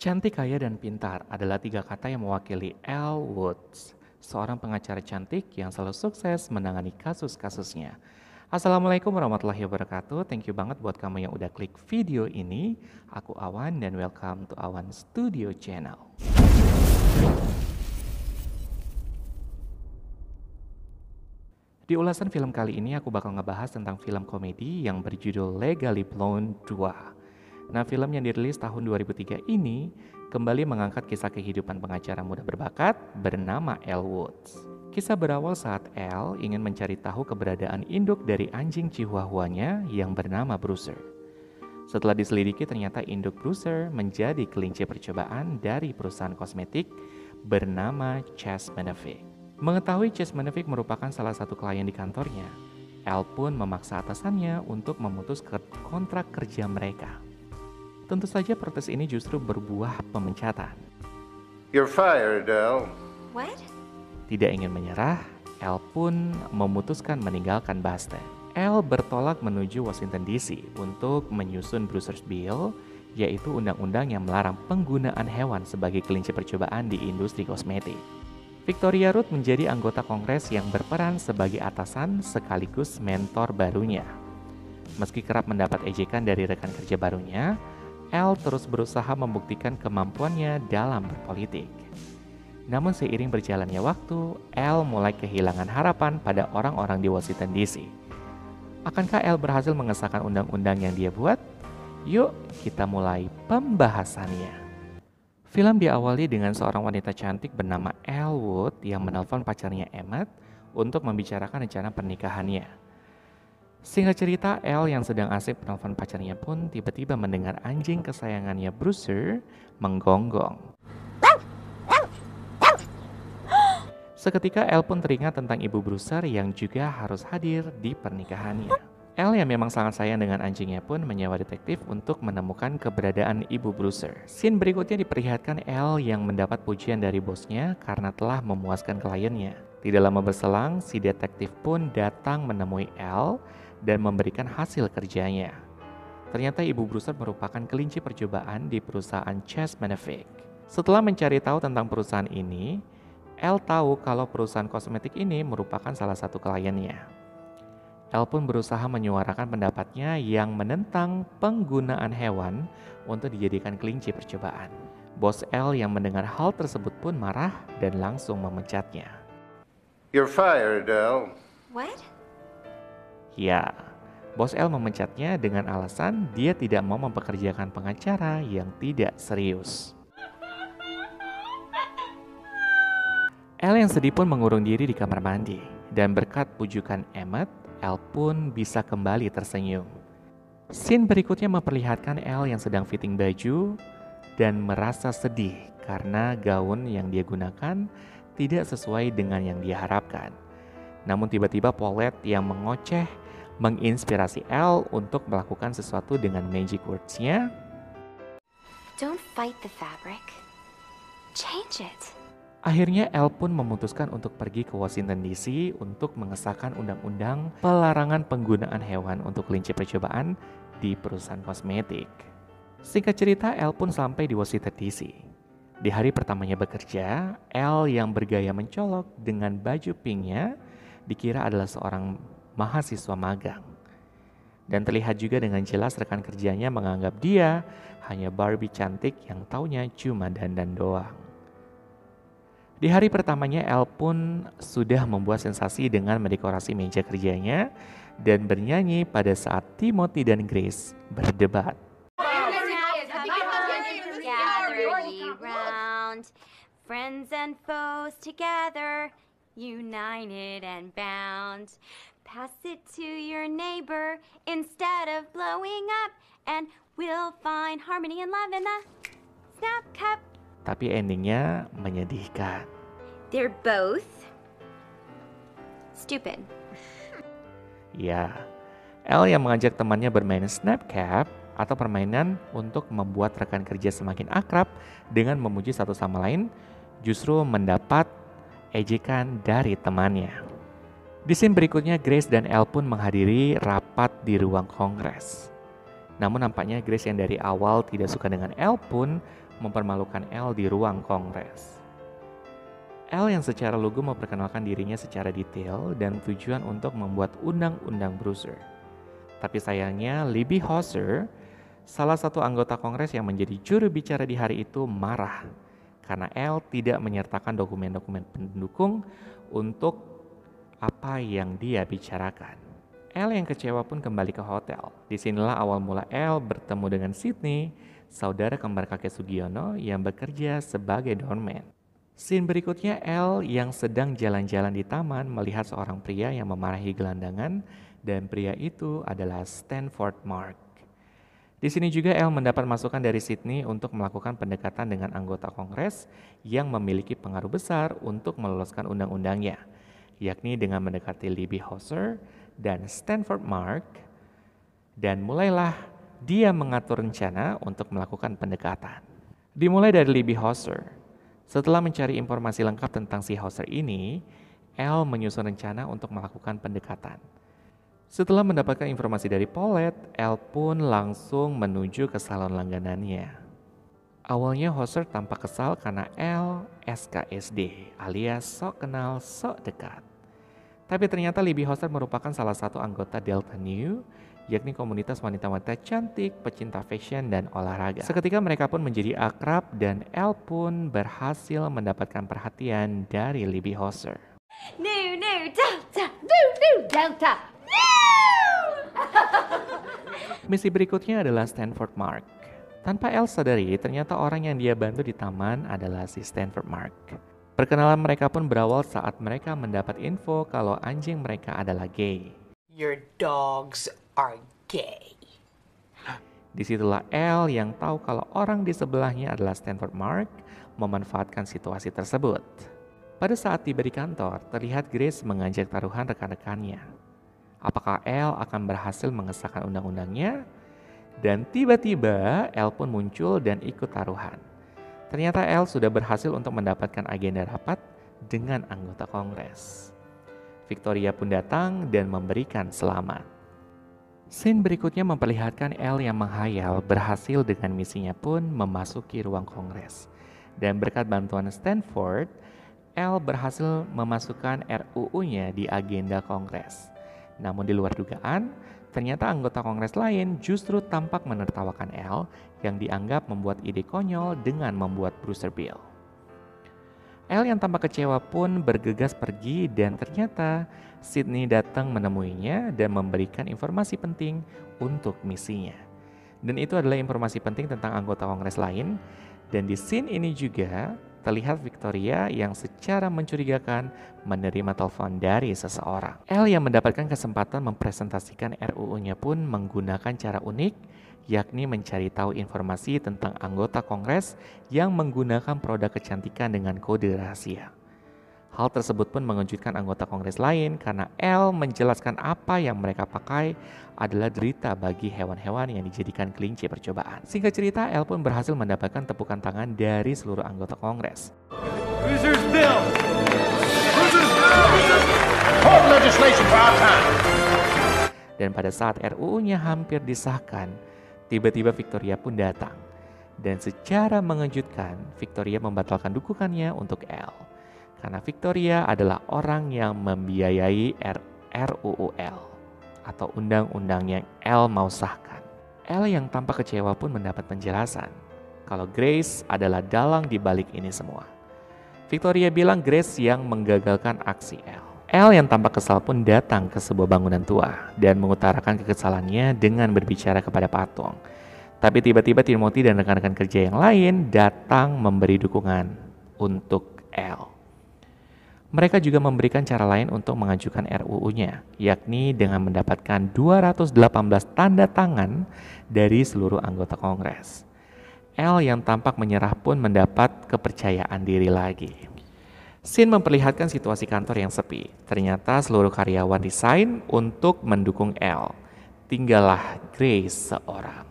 Cantik, kaya, dan pintar adalah tiga kata yang mewakili Elle Woods, seorang pengacara cantik yang selalu sukses menangani kasus-kasusnya. Assalamualaikum warahmatullahi wabarakatuh. Thank you banget buat kamu yang udah klik video ini. Aku Awan dan welcome to Awan Studio Channel. Di ulasan film kali ini aku bakal ngebahas tentang film komedi yang berjudul Legally Blonde 2. Nah, film yang dirilis tahun 2003 ini kembali mengangkat kisah kehidupan pengacara muda berbakat bernama Elle Woods. Kisah berawal saat Elle ingin mencari tahu keberadaan induk dari anjing chihuahuanya yang bernama Bruiser. Setelah diselidiki, ternyata induk Bruiser menjadi kelinci percobaan dari perusahaan kosmetik bernama Chase Manavik. Mengetahui Chase Manavik merupakan salah satu klien di kantornya, Elle pun memaksa atasannya untuk memutus kontrak kerja mereka. Tentu saja protes ini justru berbuah pemecatan. You're fired, Elle. What? Tidak ingin menyerah, Elle pun memutuskan meninggalkan Boston. Elle bertolak menuju Washington DC untuk menyusun Bruiser's Bill, yaitu undang-undang yang melarang penggunaan hewan sebagai kelinci percobaan di industri kosmetik. Victoria Root menjadi anggota Kongres yang berperan sebagai atasan sekaligus mentor barunya. Meski kerap mendapat ejekan dari rekan kerja barunya, Elle terus berusaha membuktikan kemampuannya dalam berpolitik. Namun seiring berjalannya waktu, Elle mulai kehilangan harapan pada orang-orang di Washington DC. Akankah Elle berhasil mengesahkan undang-undang yang dia buat? Yuk kita mulai pembahasannya. Film diawali dengan seorang wanita cantik bernama Elle Wood yang menelpon pacarnya Emmett untuk membicarakan rencana pernikahannya. Singkat cerita, Elle yang sedang asik menelpon pacarnya pun tiba-tiba mendengar anjing kesayangannya Bruiser menggonggong. Seketika Elle pun teringat tentang ibu Bruiser yang juga harus hadir di pernikahannya. Elle yang memang sangat sayang dengan anjingnya pun menyewa detektif untuk menemukan keberadaan ibu Bruiser. Scene berikutnya diperlihatkan Elle yang mendapat pujian dari bosnya karena telah memuaskan kliennya. Tidak lama berselang, si detektif pun datang menemui Elle dan memberikan hasil kerjanya. Ternyata ibu Bruiser merupakan kelinci percobaan di perusahaan Chase Manavik. Setelah mencari tahu tentang perusahaan ini, Elle tahu kalau perusahaan kosmetik ini merupakan salah satu kliennya. Elle pun berusaha menyuarakan pendapatnya yang menentang penggunaan hewan untuk dijadikan kelinci percobaan. Bos Elle yang mendengar hal tersebut pun marah dan langsung memecatnya. You're fired, Elle. What? Ya, bos Elle memecatnya dengan alasan dia tidak mau mempekerjakan pengacara yang tidak serius. Elle yang sedih pun mengurung diri di kamar mandi, dan berkat pujukan Emmett, Elle pun bisa kembali tersenyum. Scene berikutnya memperlihatkan Elle yang sedang fitting baju dan merasa sedih karena gaun yang dia gunakan tidak sesuai dengan yang dia harapkan. Namun tiba-tiba Paulette yang mengoceh menginspirasi Elle untuk melakukan sesuatu dengan magic words-nya. Don't fight the fabric. Change it. Akhirnya Elle pun memutuskan untuk pergi ke Washington DC untuk mengesahkan undang-undang pelarangan penggunaan hewan untuk kelinci percobaan di perusahaan kosmetik. Singkat cerita, Elle pun sampai di Washington DC. Di hari pertamanya bekerja, Elle yang bergaya mencolok dengan baju pinknya dikira adalah seorang mahasiswa magang. Dan terlihat juga dengan jelas rekan kerjanya menganggap dia hanya Barbie cantik yang taunya cuma dandan doang. Di hari pertamanya, Elle pun sudah membuat sensasi dengan mendekorasi meja kerjanya dan bernyanyi pada saat Timothy dan Grace berdebat. Gather ye round, friends and foes together, united and bound. Pass it to your neighbor instead of blowing up, and we'll find harmony and love in the snap cup. Tapi endingnya menyedihkan. They're both stupid. Ya, Elle yang mengajak temannya bermain Snapcap atau permainan untuk membuat rekan kerja semakin akrab dengan memuji satu sama lain, justru mendapat ejekan dari temannya. Di scene berikutnya, Grace dan Elle pun menghadiri rapat di ruang kongres. Namun nampaknya Grace yang dari awal tidak suka dengan Elle pun mempermalukan Elle di ruang Kongres. Elle yang secara lugu memperkenalkan dirinya secara detail dan tujuan untuk membuat undang-undang Brewster. Tapi sayangnya Libby Hauser, salah satu anggota Kongres yang menjadi juru bicara di hari itu, marah karena Elle tidak menyertakan dokumen-dokumen pendukung untuk apa yang dia bicarakan. Elle yang kecewa pun kembali ke hotel. Disinilah awal mula Elle bertemu dengan Sydney, saudara kembar kakek Sugiono yang bekerja sebagai doorman. Scene berikutnya Elle yang sedang jalan-jalan di taman melihat seorang pria yang memarahi gelandangan, dan pria itu adalah Stanford Mark. Di sini juga Elle mendapat masukan dari Sydney untuk melakukan pendekatan dengan anggota Kongres yang memiliki pengaruh besar untuk meloloskan undang-undangnya, yakni dengan mendekati Libby Hauser dan Stanford Mark, dan mulailah dia mengatur rencana untuk melakukan pendekatan. Dimulai dari Libby Hauser. Setelah mencari informasi lengkap tentang si Hauser ini, Elle menyusun rencana untuk melakukan pendekatan. Setelah mendapatkan informasi dari Paulette, Elle pun langsung menuju ke salon langganannya. Awalnya Hauser tampak kesal karena Elle SKSD alias sok kenal sok dekat. Tapi ternyata Libby Hauser merupakan salah satu anggota Delta Nu, yakni komunitas wanita-wanita cantik, pecinta fashion dan olahraga. Seketika mereka pun menjadi akrab dan Elle pun berhasil mendapatkan perhatian dari Libby Hauser. Nu, Delta! Nu, Delta! Misi berikutnya adalah Stanford Mark. Tanpa Elle sadari, ternyata orang yang dia bantu di taman adalah si Stanford Mark. Perkenalan mereka pun berawal saat mereka mendapat info kalau anjing mereka adalah gay. Your dogs are gay. Disitulah Elle yang tahu kalau orang di sebelahnya adalah Stanford Mark memanfaatkan situasi tersebut. Pada saat tiba di kantor, terlihat Grace mengajak taruhan rekan-rekannya. Apakah Elle akan berhasil mengesahkan undang-undangnya? Dan tiba-tiba Elle pun muncul dan ikut taruhan. Ternyata Elle sudah berhasil untuk mendapatkan agenda rapat dengan anggota Kongres. Victoria pun datang dan memberikan selamat. Scene berikutnya memperlihatkan Elle yang menghayal berhasil dengan misinya pun memasuki ruang Kongres. Dan berkat bantuan Stanford, Elle berhasil memasukkan RUU-nya di agenda Kongres. Namun di luar dugaan, ternyata anggota Kongres lain justru tampak menertawakan Elle yang dianggap membuat ide konyol dengan membuat Brewster Bill. Elle yang tampak kecewa pun bergegas pergi dan ternyata Sydney datang menemuinya dan memberikan informasi penting untuk misinya. Dan itu adalah informasi penting tentang anggota Kongres lain, dan di scene ini juga terlihat Victoria yang secara mencurigakan menerima telepon dari seseorang. Elle yang mendapatkan kesempatan mempresentasikan RUU-nya pun menggunakan cara unik, yakni mencari tahu informasi tentang anggota Kongres yang menggunakan produk kecantikan dengan kode rahasia. Hal tersebut pun mengejutkan anggota Kongres lain karena Elle menjelaskan apa yang mereka pakai adalah derita bagi hewan-hewan yang dijadikan kelinci percobaan. Singkat cerita, Elle pun berhasil mendapatkan tepukan tangan dari seluruh anggota Kongres. Brewster's Bill! Brewster's Bill! Hold legislation for our time! Dan pada saat RUU-nya hampir disahkan, tiba-tiba Victoria pun datang. Dan secara mengejutkan, Victoria membatalkan dukungannya untuk Elle. Karena Victoria adalah orang yang membiayai RUU Elle atau undang-undang yang Elle mau sahkan. Elle yang tampak kecewa pun mendapat penjelasan kalau Grace adalah dalang di balik ini semua. Victoria bilang Grace yang menggagalkan aksi Elle. Elle yang tampak kesal pun datang ke sebuah bangunan tua dan mengutarakan kekesalannya dengan berbicara kepada patung. Tapi tiba-tiba Timothy dan rekan-rekan kerja yang lain datang memberi dukungan untuk Elle. Mereka juga memberikan cara lain untuk mengajukan RUU-nya, yakni dengan mendapatkan 218 tanda tangan dari seluruh anggota Kongres. Elle yang tampak menyerah pun mendapat kepercayaan diri lagi. Scene memperlihatkan situasi kantor yang sepi. Ternyata seluruh karyawan resign untuk mendukung Elle. Tinggallah Grace seorang.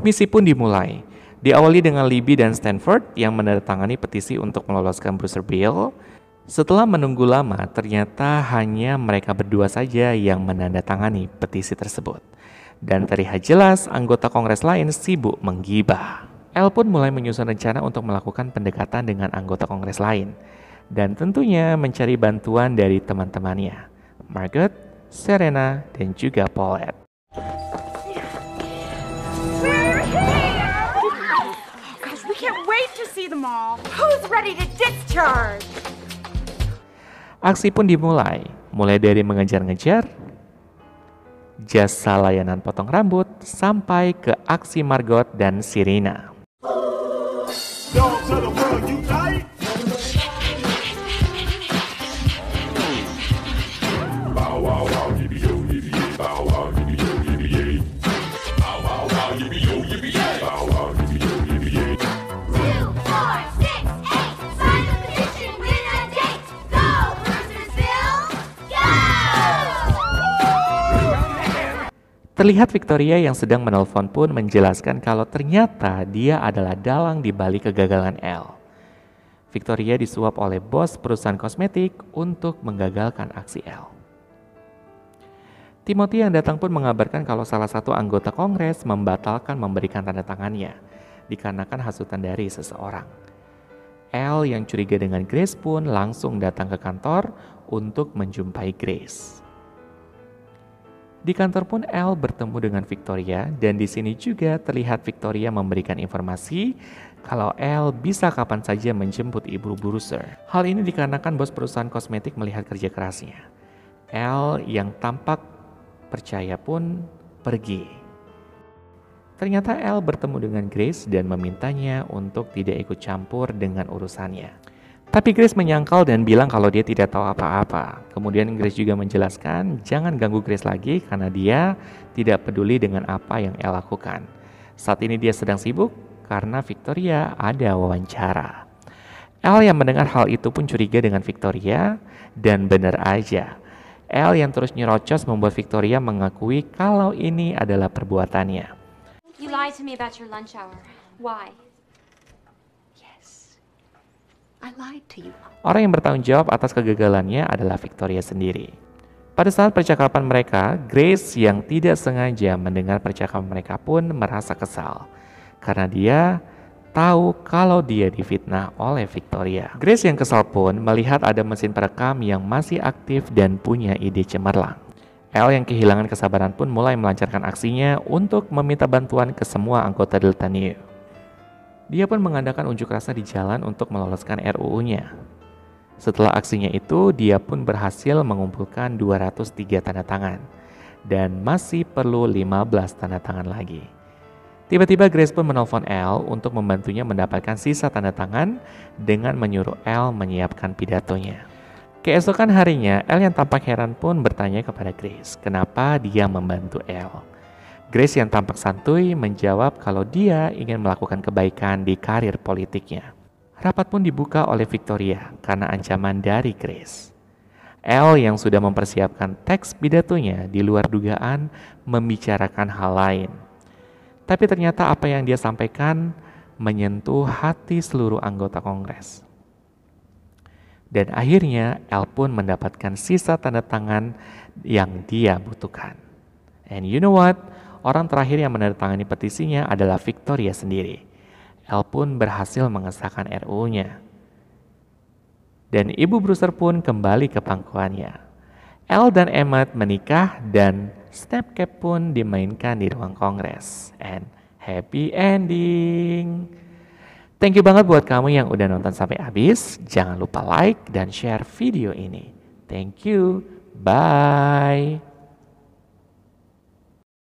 Misi pun dimulai. Diawali dengan Libby dan Stanford yang menandatangani petisi untuk meloloskan Brewster Bill. Setelah menunggu lama, ternyata hanya mereka berdua saja yang menandatangani petisi tersebut. Dan terlihat jelas anggota Kongres lain sibuk menggibah. Elle pun mulai menyusun rencana untuk melakukan pendekatan dengan anggota Kongres lain. Dan tentunya mencari bantuan dari teman-temannya, Margot, Serena, dan juga Paulette. We're here! Oh gosh, we can't wait to see them all. Who's ready to discharge? Aksi pun dimulai, mulai dari mengejar-ngejar, jasa layanan potong rambut, sampai ke aksi Margot dan Serena. Dogs of the world unite! Bow wow wow yippee yo yippee yay. Bow wow yippee yo yippee yay. Bow wow wow yippee yo yippee yay. Bow wow yippee yo yippee yay. 2, 4, 6, 8. Sign the petition, win a date. Go, Brucersville, go! Terlihat Victoria yang sedang menelpon pun menjelaskan kalau ternyata dia adalah dalang di balik kegagalan Elle. Victoria disuap oleh bos perusahaan kosmetik untuk menggagalkan aksi Elle. Timothy yang datang pun mengabarkan kalau salah satu anggota Kongres membatalkan memberikan tanda tangannya dikarenakan hasutan dari seseorang. Elle yang curiga dengan Grace pun langsung datang ke kantor untuk menjumpai Grace. Di kantor pun Elle bertemu dengan Victoria dan di sini juga terlihat Victoria memberikan informasi kalau Elle bisa kapan saja menjemput Ibu Brewster. Hal ini dikarenakan bos perusahaan kosmetik melihat kerja kerasnya. Elle yang tampak percaya pun pergi. Ternyata Elle bertemu dengan Grace dan memintanya untuk tidak ikut campur dengan urusannya. Tapi Grace menyangkal dan bilang kalau dia tidak tahu apa-apa. Kemudian Grace juga menjelaskan jangan ganggu Grace lagi karena dia tidak peduli dengan apa yang Elle lakukan. Saat ini dia sedang sibuk karena Victoria ada wawancara. Elle yang mendengar hal itu pun curiga dengan Victoria dan benar aja. Elle yang terus nyerocos membuat Victoria mengakui kalau ini adalah perbuatannya. You lied to me about your lunch hour. Why? I lied to you. Orang yang bertanggung jawab atas kegagalannya adalah Victoria sendiri. Pada saat percakapan mereka, Grace yang tidak sengaja mendengar percakapan mereka pun merasa kesal. Karena dia tahu kalau dia difitnah oleh Victoria. Grace yang kesal pun melihat ada mesin perekam yang masih aktif dan punya ide cemerlang. Elle yang kehilangan kesabaran pun mulai melancarkan aksinya untuk meminta bantuan ke semua anggota Delta Nu. Dia pun mengadakan unjuk rasa di jalan untuk meloloskan RUU-nya. Setelah aksinya itu, dia pun berhasil mengumpulkan 203 tanda tangan. Dan masih perlu 15 tanda tangan lagi. Tiba-tiba Grace pun menelpon Elle untuk membantunya mendapatkan sisa tanda tangan dengan menyuruh Elle menyiapkan pidatonya. Keesokan harinya, Elle yang tampak heran pun bertanya kepada Grace kenapa dia membantu Elle. Grace yang tampak santuy menjawab kalau dia ingin melakukan kebaikan di karir politiknya. Rapat pun dibuka oleh Victoria karena ancaman dari Grace. Elle yang sudah mempersiapkan teks pidatonya di luar dugaan membicarakan hal lain. Tapi ternyata apa yang dia sampaikan menyentuh hati seluruh anggota Kongres. Dan akhirnya Elle pun mendapatkan sisa tanda tangan yang dia butuhkan. And you know what? Orang terakhir yang menandatangani petisinya adalah Victoria sendiri. Elle pun berhasil mengesahkan RUU-nya. Dan Ibu Brewster pun kembali ke pangkuannya. Elle dan Emmett menikah dan Snapcap pun dimainkan di ruang Kongres. And happy ending. Thank you banget buat kamu yang udah nonton sampai habis. Jangan lupa like dan share video ini. Thank you. Bye.